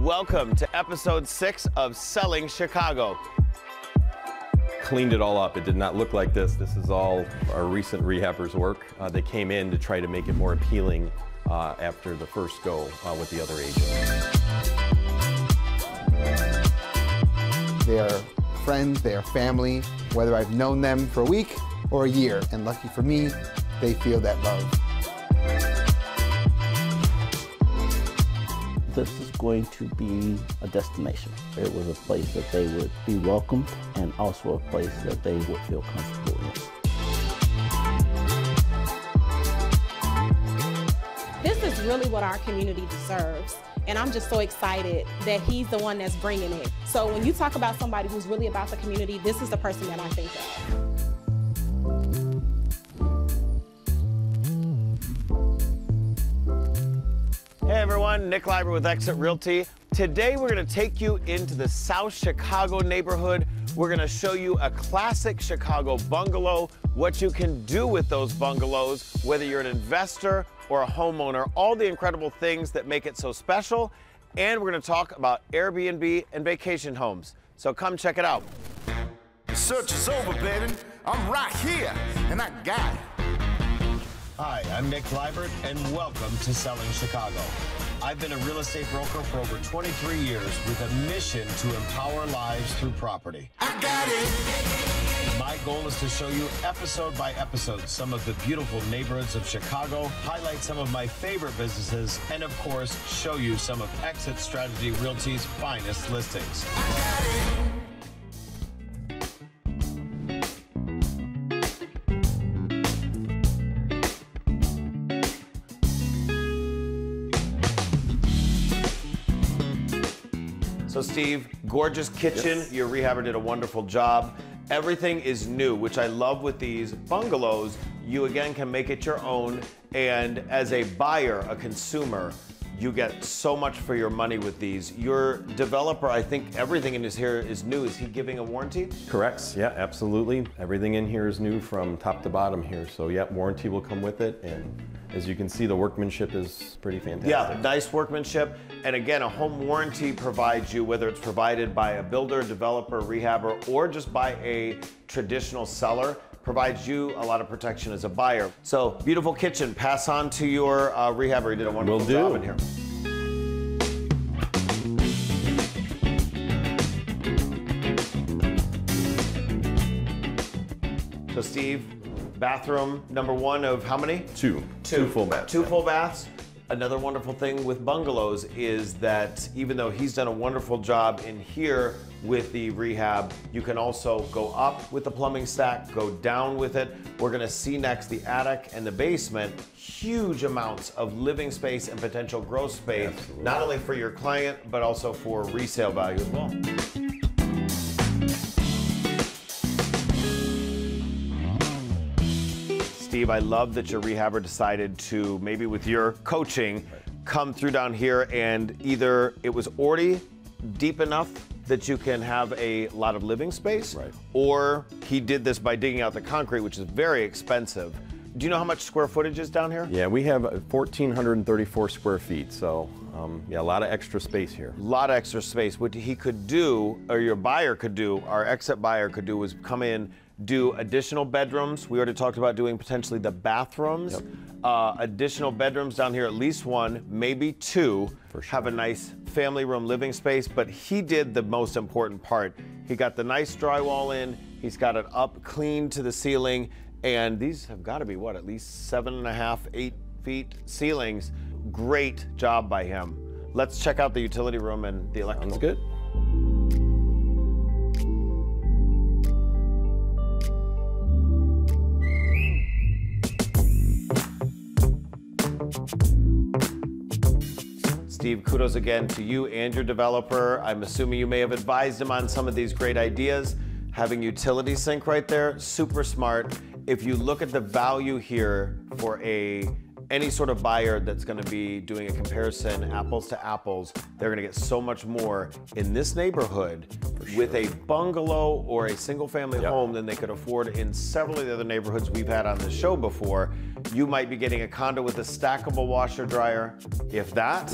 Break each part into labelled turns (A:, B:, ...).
A: Welcome to episode 6 of Selling Chicago.
B: Cleaned it all up. It did not look like this. This is all our recent rehabbers' work. They came in to try to make it more appealing after the first go with the other agent.
C: They are friends, they are family, whether I've known them for a week or a year. And lucky for me, they feel that love.
D: This is going to be a destination. It was a place that they would be welcomed and also a place that they would feel comfortable in.
E: This is really what our community deserves. And I'm just so excited that he's the one that's bringing it. So when you talk about somebody who's really about the community, this is the person that I think of.
A: Hey everyone, Nick Leiber with Exit Realty. Today we're going to take you into the South Chicago neighborhood. We're going to show you a classic Chicago bungalow, what you can do with those bungalows, whether you're an investor or a homeowner, all the incredible things that make it so special. And we're going to talk about Airbnb and vacation homes. So come check it out.
F: The search is over, baby. I'm right here, and I got it.
A: Hi, I'm Nick Leiber, and welcome to Selling Chicago. I've been a real estate broker for over 23 years with a mission to empower lives through property.
F: I got it.
A: My goal is to show you episode by episode some of the beautiful neighborhoods of Chicago, highlight some of my favorite businesses, and of course, show you some of Exit Strategy Realty's finest listings.
F: I got it.
A: So Steve, gorgeous kitchen.
B: Yes.
A: Your rehabber did a wonderful job. Everything is new, which I love with these bungalows. You again can make it your own. And as a buyer, a consumer, you get so much for your money with these. Your developer, I think everything in his here is new. Is he giving a warranty?
B: Correct. Yeah, absolutely. Everything in here is new from top to bottom here. So yeah, warranty will come with it. And as you can see, the workmanship is pretty fantastic.
A: Yeah, nice workmanship. And again, a home warranty provides you, whether it's provided by a builder, developer, rehabber, or just by a traditional seller, provides you a lot of protection as a buyer. So beautiful kitchen. Pass on to your rehabber. He did a wonderful job in here. So Steve, bathroom number 1 of how many?
B: Two full baths.
A: 2 full baths. Another wonderful thing with bungalows is that even though he's done a wonderful job in here with the rehab, you can also go up with the plumbing stack, go down with it. We're gonna see next the attic and the basement, huge amounts of living space and potential growth space,
B: Absolutely.
A: not only for your client, but also for resale value as well. Steve, I love that your rehabber decided to, maybe with your coaching, come through down here and either it was already deep enough that you can have a lot of living space,
B: Right.
A: or he did this by digging out the concrete, which is very expensive. Do you know how much square footage is down here?
B: Yeah, we have 1,434 square feet. So yeah, a lot of extra space here.
A: A lot of extra space. What he could do, or your buyer could do, our exit buyer could do, was come in, do additional bedrooms. We already talked about doing potentially the bathrooms.
B: Yep.
A: Additional bedrooms down here, at least 1, maybe 2.
B: For sure.
A: Have a nice family room living space, but he did the most important part. He got the nice drywall in, he's got it up clean to the ceiling, and these have got to be, what, at least 7.5, 8 feet ceilings. Great job by him. Let's check out the utility room and the electrical.
B: Sounds good.
A: Steve, kudos again to you and your developer. I'm assuming you may have advised him on some of these great ideas. Having utility sink right there, super smart. If you look at the value here for a any sort of buyer that's going to be doing a comparison, apples to apples, they're going to get so much more in this neighborhood with a bungalow or a single family home than they could afford in several of the other neighborhoods we've had on this show before. You might be getting a condo with a stackable washer dryer, if that,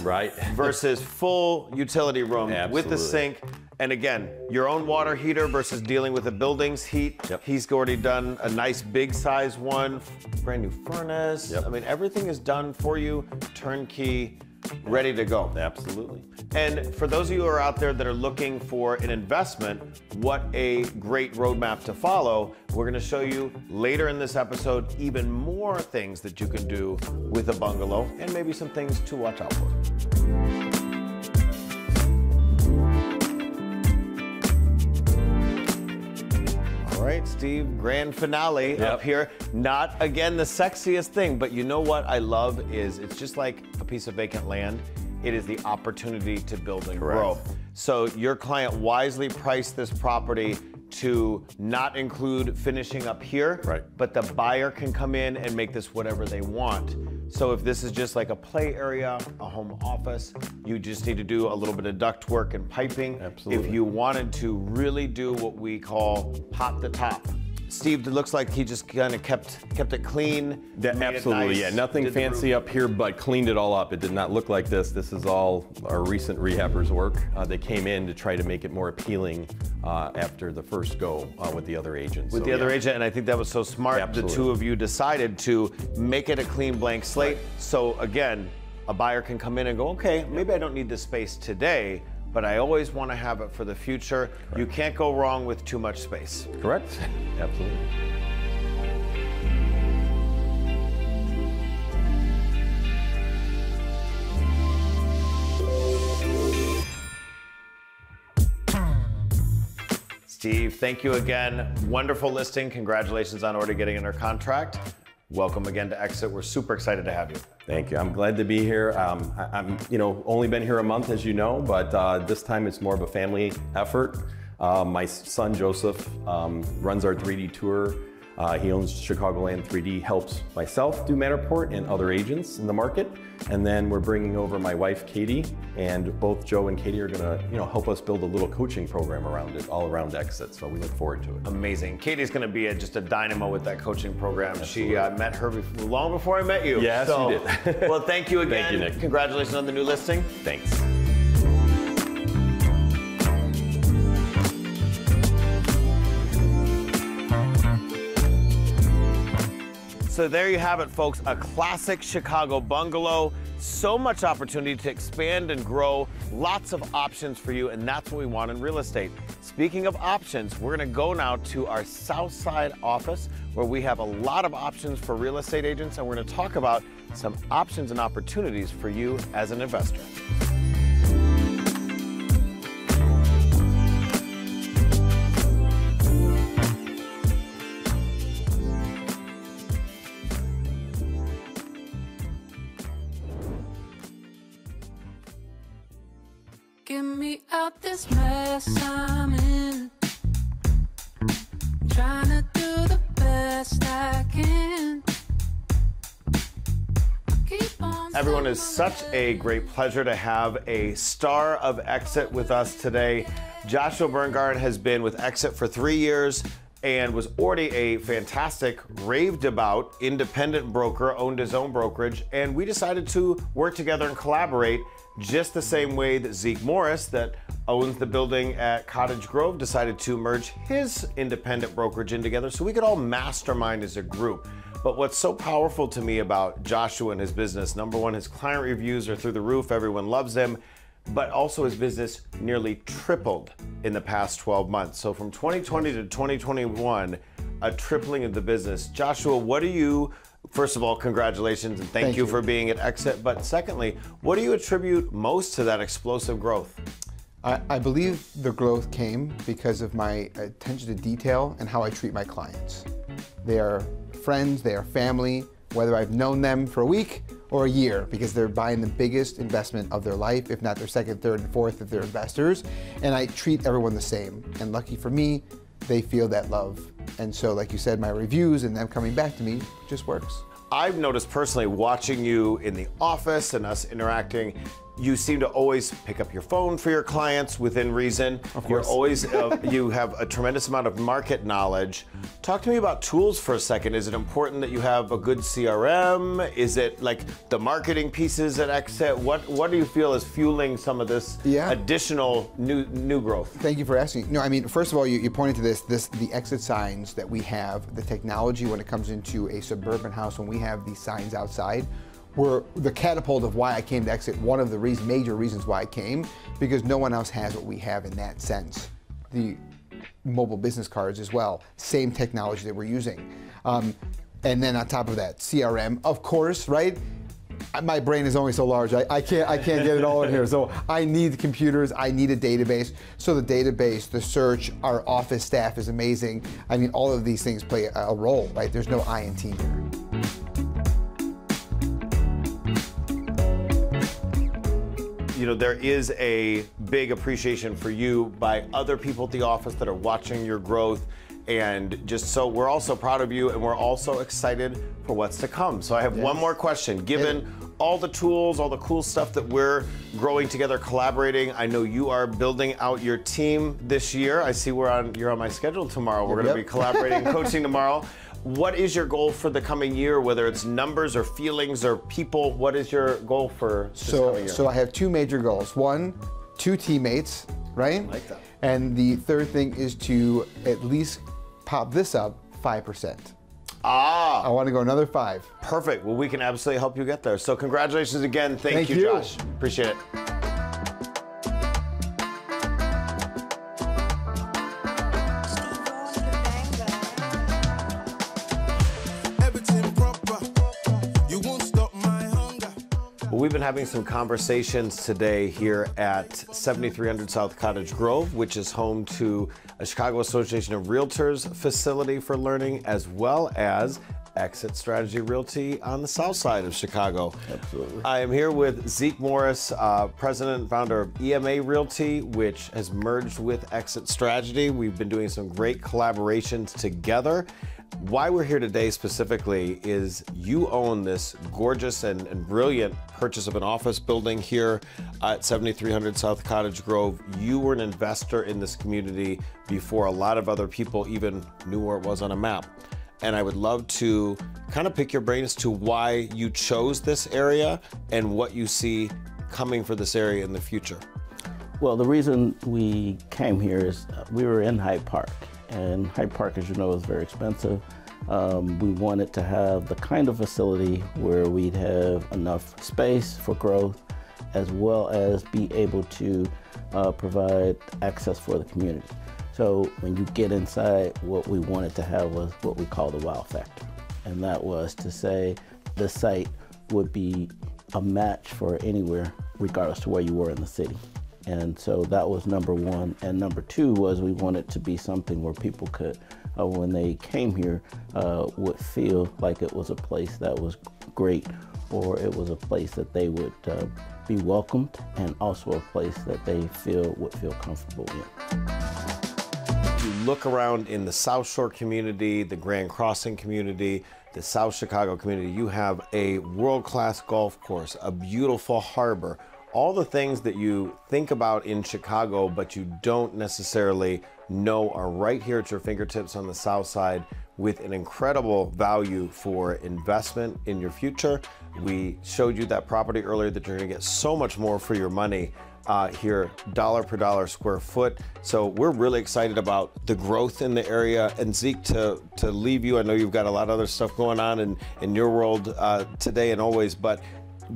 A: versus full utility room with the sink. And again, your own water heater versus dealing with the building's heat. He's already done a nice big size one, brand new furnace. I mean, everything is done for you, turnkey, ready to go.
B: Absolutely.
A: And for those of you who are out there that are looking for an investment, what a great roadmap to follow. We're gonna show you later in this episode even more things that you can do with a bungalow and maybe some things to watch out for. All right, Steve, grand finale up here. Not, again, the sexiest thing, but you know what I love is it's just like a piece of vacant land. It is the opportunity to build and grow. So your client wisely priced this property to not include finishing up here, but the buyer can come in and make this whatever they want. So if this is just like a play area, a home office, you just need to do a little bit of duct work and piping. If you wanted to really do what we call pop the top. Steve, it looks like he just kind of kept it clean.
B: Absolutely, yeah. Nothing fancy up here, but cleaned it all up. It did not look like this. This is all our recent rehabbers' work. They came in to try to make it more appealing after the first go with the other agents.
A: With the other agent, and I think that was so smart. The two of you decided to make it a clean blank slate. So again, a buyer can come in and go, okay, maybe I don't need this space today, but I always want to have it for the future. You can't go wrong with too much space.
B: Correct. Absolutely.
A: Steve, thank you again. Wonderful listing. Congratulations on already getting under contract. Welcome again to Exit. We're super excited to have you.
B: Thank you. I'm glad to be here. I'm only been here a month, as you know, but this time it's more of a family effort. My son Joseph runs our 3D tour. He owns Chicagoland 3D, helps myself do Matterport and other agents in the market. And then we're bringing over my wife, Katie, and both Joe and Katie are gonna help us build a little coaching program around it, all around Exit. So we look forward to it.
A: Amazing. Katie's gonna be just a dynamo with that coaching program. Absolutely. She met her long before I met you.
B: Yes, you did.
A: Well, thank you again.
B: Thank you, Nick.
A: Congratulations on the new listing.
B: Thanks.
A: So there you have it, folks, a classic Chicago bungalow. So much opportunity to expand and grow, lots of options for you, and that's what we want in real estate. Speaking of options, we're gonna go now to our South Side office where we have a lot of options for real estate agents, and we're gonna talk about some options and opportunities for you as an investor.
G: Get me out this mess I'm in. Trying to do the best I can.
A: Everyone, is such a great pleasure to have a star of Exit with us today. Joshua Berngard has been with Exit for 3 years and was already a fantastic, raved about independent broker, owned his own brokerage, and we decided to work together and collaborate just the same way that Zeke Morris, that owns the building at Cottage Grove, decided to merge his independent brokerage in together so we could all mastermind as a group. But what's so powerful to me about Joshua and his business, number one, his client reviews are through the roof, everyone loves him, but also his business nearly tripled in the past 12 months. So from 2020 to 2021, a tripling of the business. Joshua, what do you, first of all, congratulations and thank you for being at Exit, but secondly, what do you attribute most to that explosive growth?
C: I believe the growth came because of my attention to detail and how I treat my clients. They are friends, they are family, whether I've known them for a week or a year, because they're buying the biggest investment of their life, if not their second, third, and fourth if they're investors. And I treat everyone the same. And lucky for me, they feel that love. And so, like you said, my reviews and them coming back to me just works.
A: I've noticed personally watching you in the office and us interacting, you seem to always pick up your phone for your clients within reason.
C: Of course.
A: You're always, you have a tremendous amount of market knowledge. Talk to me about tools for a second. Is it important that you have a good CRM? Is it like the marketing pieces at Exit? What do you feel is fueling some of this additional new growth?
C: Thank you for asking. No, I mean, first of all, you pointed to the exit signs that we have, the technology when it comes into a suburban house, when we have these signs outside, were the catapult of why I came to Exit. One of the major reasons why I came, because no one else has what we have in that sense. The mobile business cards as well, same technology that we're using. And then on top of that, CRM, of course, right? My brain is only so large. I can't get it all in here. So I need computers, I need a database. So the database, the search, our office staff is amazing. I mean, all of these things play a role, right? There's no I in team here.
A: You know, there is a big appreciation for you by other people at the office that are watching your growth. And just so we're also proud of you, and we're also excited for what's to come. So I have one more question. Given all the tools, all the cool stuff that we're growing together, collaborating, I know you are building out your team this year. I see you're on my schedule tomorrow. We're going to be collaborating, coaching tomorrow. What is your goal for the coming year, whether it's numbers or feelings or people? What is your goal for this coming year?
C: So I have two major goals. One, 2 teammates, right?
A: I like that.
C: And the third thing is to at least pop this up 5%. I want to go another 5.
A: Perfect. Well, we can absolutely help you get there. So congratulations again. Thank you, Josh. Appreciate it. We've been having some conversations today here at 7300 South Cottage Grove, which is home to a Chicago Association of Realtors facility for learning, as well as Exit Strategy Realty on the south side of Chicago.
D: Absolutely.
A: I am here with Zeke Morris, president and founder of EMA Realty, which has merged with Exit Strategy. We've been doing some great collaborations together. Why we're here today specifically is you own this gorgeous and brilliant purchase of an office building here at 7300 South Cottage Grove. You were an investor in this community before a lot of other people even knew where it was on a map. And I would love to kind of pick your brain as to why you chose this area and what you see coming for this area in the future.
D: Well, the reason we came here is we were in Hyde Park. And Hyde Park, as you know, is very expensive. We wanted to have the kind of facility where we'd have enough space for growth, as well as be able to provide access for the community. So when you get inside, what we wanted to have was what we call the wow factor. And that was to say the site would be a match for anywhere, regardless to where you were in the city. And so that was number one. And number two was we wanted to be something where people could, when they came here, would feel like it was a place that was great, or it was a place that they would be welcomed, and also a place that they would feel comfortable in.
A: You look around in the South Shore community, the Grand Crossing community, the South Chicago community, you have a world-class golf course, a beautiful harbor, all the things that you think about in Chicago, but you don't necessarily know are right here at your fingertips on the south side, with an incredible value for investment in your future. We showed you that property earlier that you're gonna get so much more for your money here, dollar per dollar square foot. So we're really excited about the growth in the area. And Zeke, to leave you, I know you've got a lot of other stuff going on in your world today and always, but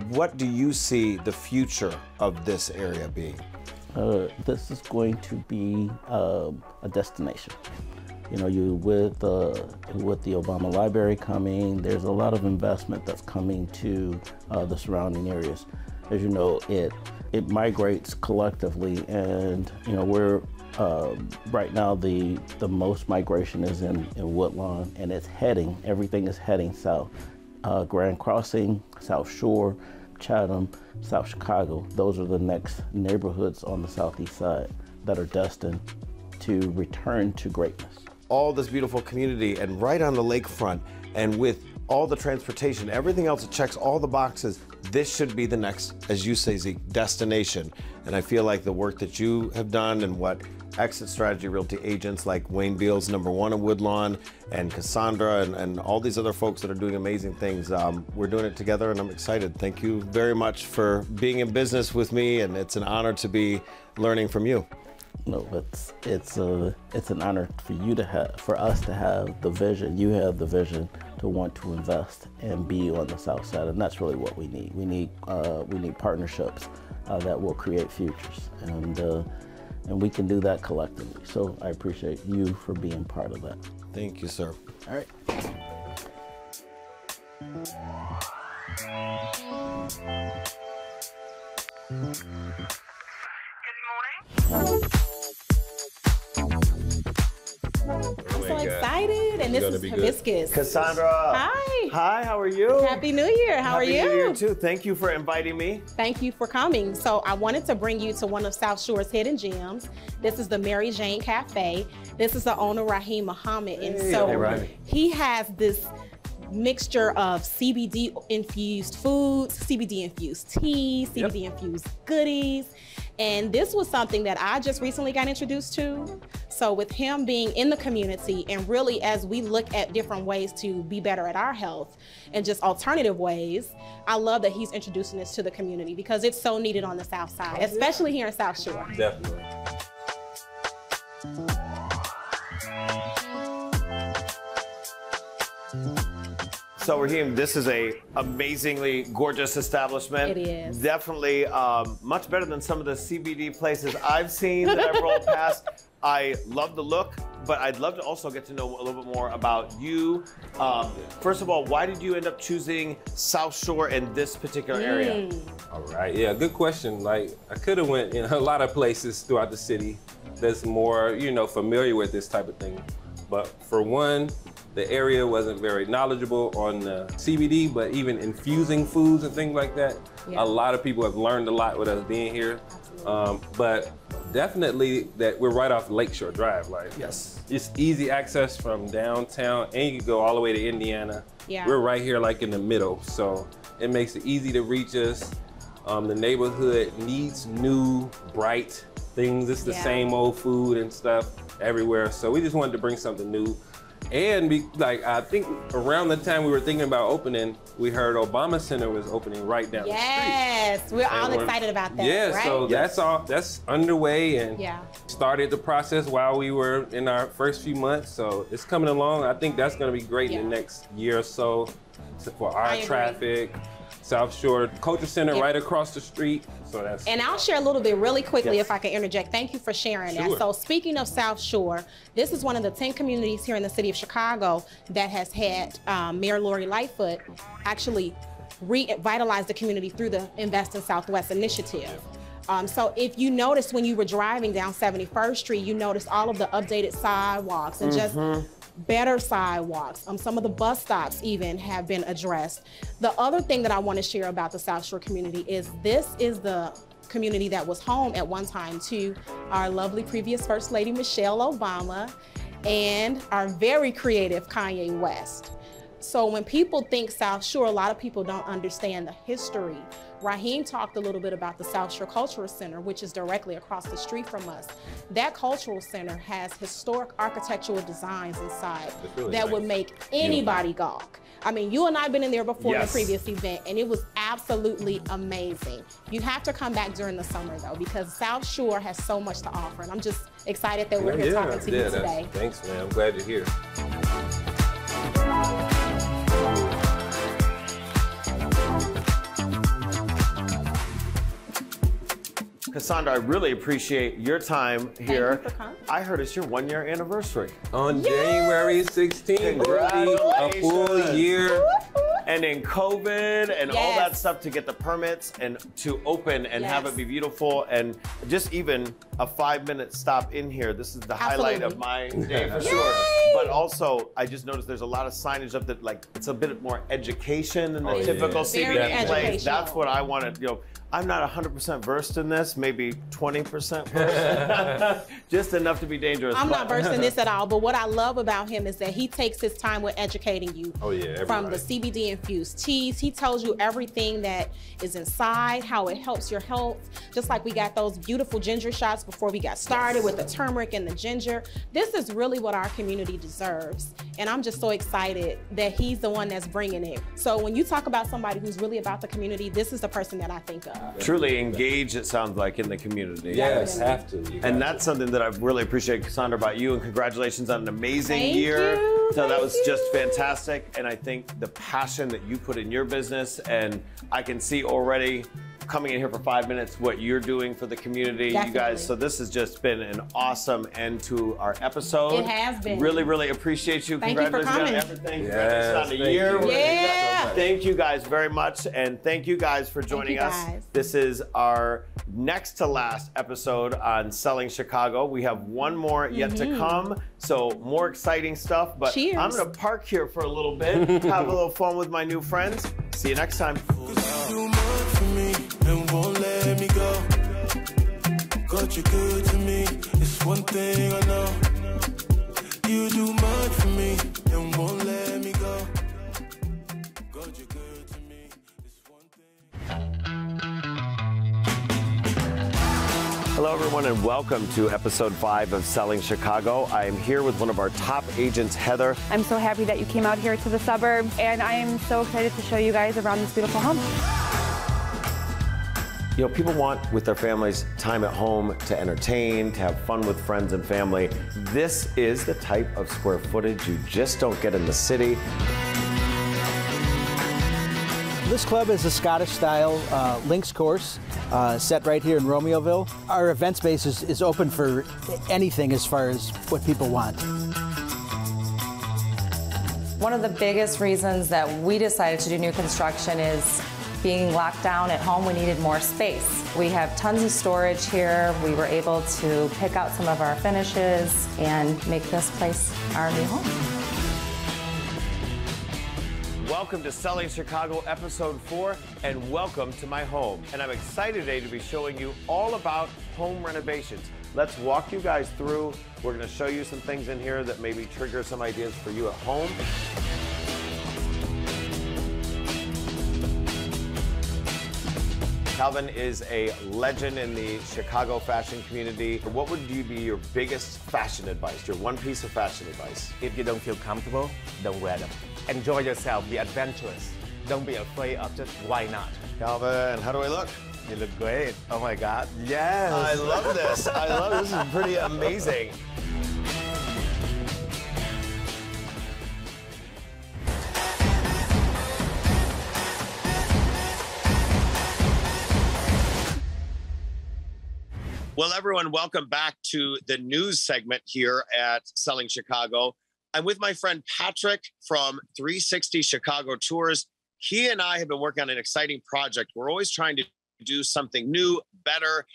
A: what do you see the future of this area being?
D: This is going to be a destination. You know, with the Obama Library coming, there's a lot of investment that's coming to the surrounding areas. As you know, it migrates collectively, and you know we're right now the most migration is in Woodlawn, and everything is heading south. Grand Crossing, South Shore, Chatham, South Chicago. Those are the next neighborhoods on the southeast side that are destined to return to greatness.
A: All this beautiful community and right on the lakefront, and with all the transportation, everything else that checks all the boxes, this should be the next, as you say, Zeke, destination. And I feel like the work that you have done and what Exit Strategy Realty agents like Wayne Beals, #1 in Woodlawn, and Cassandra, and all these other folks that are doing amazing things. We're doing it together, and I'm excited. Thank you very much for being in business with me, and it's an honor to be learning from you.
D: No, it's an honor for you to have, for us to have the vision. You have the vision to want to invest and be on the South Side, and that's really what we need. We need partnerships that will create futures, and we can do that collectively. So I appreciate you for being part of that.
A: Thank you, sir.
D: All right.
E: I'm so excited, and this is Hibiscus.
A: Cassandra.
E: Hi.
A: Hi, how are you?
E: Happy New Year. How are you?
A: Happy New Year, too. Thank you for inviting me.
E: Thank you for coming. So I wanted to bring you to one of South Shore's hidden gems. This is the Mary Jane Cafe. This is the owner, Raheem Muhammad. And so he has this mixture of CBD infused foods, CBD infused tea, CBD infused goodies. And this was something that I just recently got introduced to. So with him being in the community, and really as we look at different ways to be better at our health and just alternative ways, I love that he's introducing this to the community because it's so needed on the South Side, especially here in South Shore.
H: Definitely.
A: So Raheem, this is a amazingly gorgeous establishment.
E: It is.
A: Definitely much better than some of the CBD places I've seen that I've rolled past. I love the look, but I'd love to also get to know a little bit more about you. First of all, why did you end up choosing South Shore in this particular area?
H: All right, yeah, good question. Like, I could have went in a lot of places throughout the city that's more, familiar with this type of thing. But for one, the area wasn't very knowledgeable on CBD, but even infusing foods and things like that. Yeah. A lot of people have learned a lot with us being here. But definitely that we're right off Lakeshore Drive. Like,
A: yes,
H: it's easy access from downtown, and you can go all the way to Indiana.
E: Yeah.
H: We're right here like in the middle, so it makes it easy to reach us. The neighborhood needs new, bright things. It's the same old food and stuff everywhere, so we just wanted to bring something new. And I think around the time we were thinking about opening, we heard Obama Center was opening right down the street.
E: Yes, we're all excited about that.
H: Yeah,
E: right?
H: so that's underway and started the process while we were in our first few months. So it's coming along. I think that's going to be great in the next year or so for our traffic. South Shore Culture Center right across the street. So that's. And
E: I'll share a little bit really quickly if I can interject. Thank you for sharing that. So speaking of South Shore, this is one of the 10 communities here in the city of Chicago that has had Mayor Lori Lightfoot actually revitalize the community through the Invest in Southwest initiative. So if you noticed when you were driving down 71st Street, you noticed all of the updated sidewalks and just better sidewalks. Some of the bus stops even have been addressed. The other thing that I want to share about the South Shore community is this is the community that was home at one time to our lovely previous First Lady Michelle Obama and our very creative Kanye West. So when people think South Shore, a lot of people don't understand the history. Raheem talked a little bit about the South Shore Cultural Center, which is directly across the street from us. That cultural center has historic architectural designs inside that would make anybody gawk. I mean, you and I have been in there before in the previous event, and it was absolutely amazing. You have to come back during the summer, though, because South Shore has so much to offer, and I'm just excited that we're here talking to you today.
H: Thanks, man. I'm glad you're here.
A: Cassandra, I really appreciate your time here.
E: Thank you for coming.
A: I heard it's your 1-year anniversary.
H: On January 16th, a full year.
A: And in COVID and all that stuff to get the permits and to open and have it be beautiful, and just even a 5-minute stop in here. This is the highlight of my day for sure. But also, I just noticed there's a lot of signage up that it's a bit more education than the typical CBD place. That's what I wanted, I'm not 100% versed in this, maybe 20% versed. Just enough to be dangerous.
E: I'm not versed in this at all, but what I love about him is that he takes his time with educating you.
H: Oh yeah,
E: from the CBD infused teas. He tells you everything that is inside, how it helps your health. Just like we got those beautiful ginger shots before we got started with the turmeric and the ginger. This is really what our community deserves. And I'm just so excited that he's the one that's bringing it. So when you talk about somebody who's really about the community, this is the person that I think of.
A: Truly engaged, it sounds like, in the community.
H: Yes, have to.
A: And that's something that I really appreciate, Cassandra, about you, and congratulations on an amazing
E: Thank
A: year.
E: you.
A: So that was
E: Thank
A: just fantastic. And I think the passion that you put in your business, and I can see already coming in here for 5 minutes what you're doing for the community,
E: Definitely.
A: you guys. So this has just been an awesome end to our episode.
E: It has been.
A: Really, really appreciate you.
E: Thank you for
A: Congratulations on
E: coming.
A: everything.
H: Yes,
A: Congratulations on the
H: thank
A: year.
H: you.
E: Yeah.
A: Thank you guys very much, and thank you guys for joining us.
E: guys.
A: This is our next to last episode on Selling Chicago. We have one more yet to come, so more exciting stuff. But
E: Cheers.
A: I'm gonna park here for a little bit, have a little fun with my new friends. See you next time.
F: Too much for me and won't let me go. God, you're good to me. It's one thing I know. You do much for me and won't let me go. God, you're good to me. It's one thing.
A: Hello, everyone, and welcome to episode 5 of Selling Chicago. I am here with one of our top agents, Heather.
I: I'm so happy that you came out here to the suburbs, and I am so excited to show you guys around this beautiful home.
A: You know, people want, with their families, time at home to entertain, to have fun with friends and family. This is the type of square footage you just don't get in the city.
J: This club is a Scottish-style links course set right here in Romeoville. Our event space is open for anything as far as what people want.
K: One of the biggest reasons that we decided to do new construction is being locked down at home, we needed more space. We have tons of storage here. We were able to pick out some of our finishes and make this place our new home.
A: Welcome to Selling Chicago episode 4, and welcome to my home. And I'm excited today to be showing you all about home renovations. Let's walk you guys through. We're gonna show you some things in here that maybe trigger some ideas for you at home. Calvin is a legend in the Chicago fashion community. What would be your biggest fashion advice, your one piece of fashion advice?
L: If you don't feel comfortable, don't wear them. Enjoy yourself, be adventurous. Don't be afraid of just why not.
A: Calvin, how do I look?
L: You look great. Oh my God. Yes.
A: I love this. I love this. This is pretty amazing. Well, everyone, welcome back to the news segment here at Selling Chicago. I'm with my friend Patrick from 360 Chicago Tours. He and I have been working on an exciting project. We're always trying to do something new, better,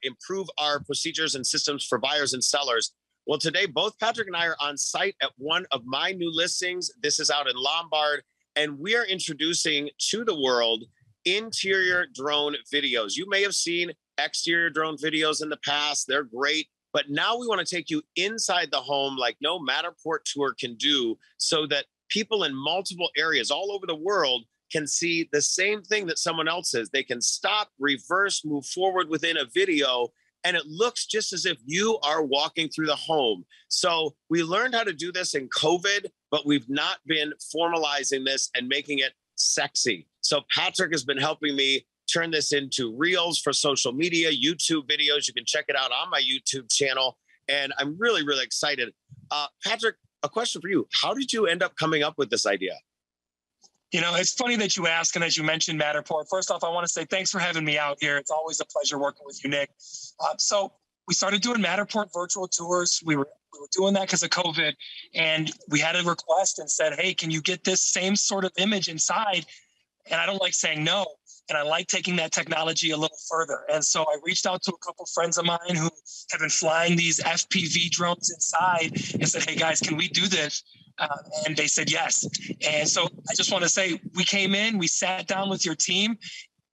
A: improve our procedures and systems for buyers and sellers. Well, today, both Patrick and I are on site at one of my new listings. This is out in Lombard, and we are introducing to the world interior drone videos. You may have seen exterior drone videos in the past. They're great. But now we want to take you inside the home like no Matterport tour can do, so that people in multiple areas all over the world can see the same thing that someone else is. They can stop, reverse, move forward within a video, and it looks just as if you are walking through the home. So we learned how to do this in COVID, but we've not been formalizing this and making it sexy. So Patrick has been helping me turn this into reels for social media, YouTube videos. You can check it out on my YouTube channel. And I'm really, really excited. Patrick, a question for you. How did you end up coming up with this idea?
M: You know, it's funny that you ask, and as you mentioned Matterport, first off, I want to say thanks for having me out here. It's always a pleasure working with you, Nick. So we started doing Matterport virtual tours. We were doing that because of COVID, and we had a request and said, hey, can you get this same sort of image inside? And I don't like saying no. And I like taking that technology a little further. And so I reached out to a couple friends of mine who have been flying these FPV drones inside and said, hey, guys, can we do this? And they said yes. And so I just want to say, we came in, we sat down with your team.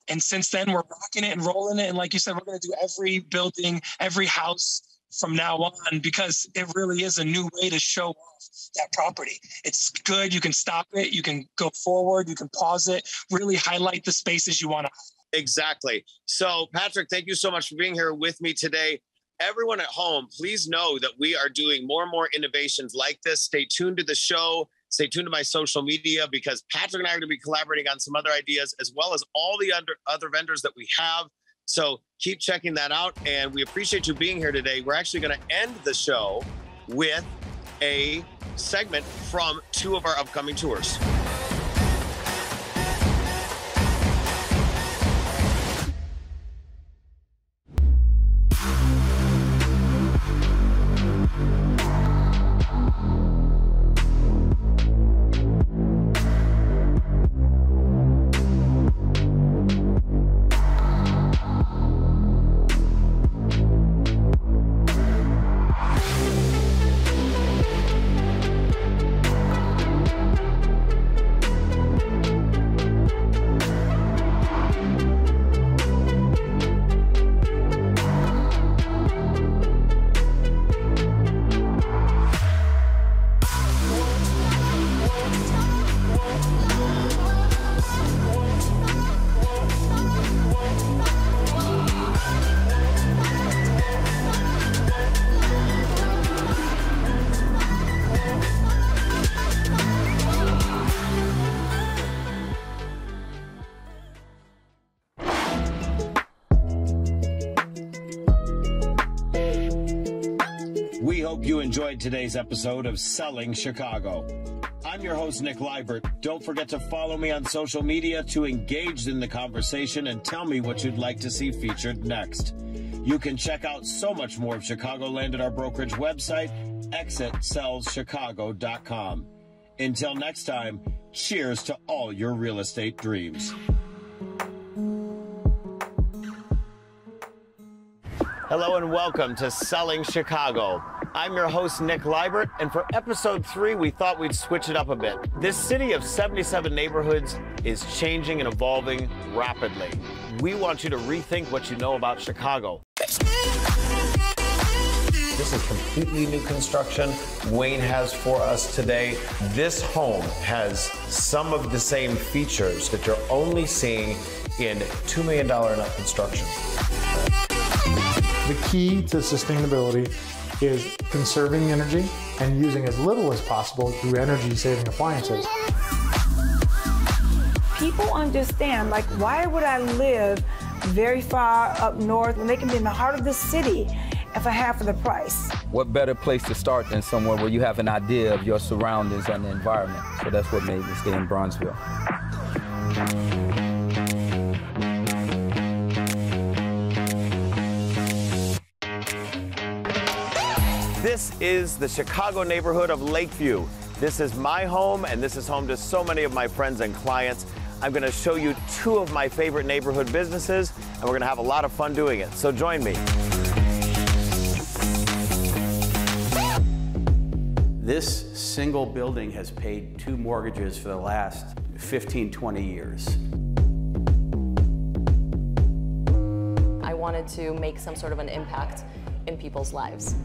M: And since then, we're rocking it and rolling it. And like you said, we're going to do every building, every house from now on, because it really is a new way to show off that property. It's good. You can stop it. You can go forward. You can pause it, really highlight the spaces you want to.
A: Exactly. So, Patrick, thank you so much for being here with me today. Everyone at home, please know that we are doing more and more innovations like this. Stay tuned to the show. Stay tuned to my social media, because Patrick and I are going to be collaborating on some other ideas, as well as all the other vendors that we have. So keep checking that out. And we appreciate you being here today. We're actually going to end the show with a segment from 2 of our upcoming tours.
N: We hope you enjoyed today's episode of Selling Chicago. I'm your host, Nick Liebert. Don't forget to follow me on social media to engage in the conversation and tell me what you'd like to see featured next. You can check out so much more of Chicagoland at our brokerage website, exitsellschicago.com. Until next time, cheers to all your real estate dreams.
A: Hello and welcome to Selling Chicago. I'm your host, Nick Liebert, and for episode 3, we thought we'd switch it up a bit. This city of 77 neighborhoods is changing and evolving rapidly. We want you to rethink what you know about Chicago. This is completely new construction Wayne has for us today. This home has some of the same features that you're only seeing in $2 million and up construction.
O: The key to sustainability is conserving energy and using as little as possible through energy-saving appliances.
P: People understand, like, why would I live very far up north when they can be in the heart of the city and for half of the price?
Q: What better place to start than somewhere where you have an idea of your surroundings and the environment? So that's what made me stay in Bronzeville.
A: This is the Chicago neighborhood of Lakeview. This is my home, and this is home to so many of my friends and clients. I'm going to show you 2 of my favorite neighborhood businesses, and we're going to have a lot of fun doing it. So join me.
R: This single building has paid 2 mortgages for the last 15, 20 years.
S: I wanted to make some sort of an impact in people's lives.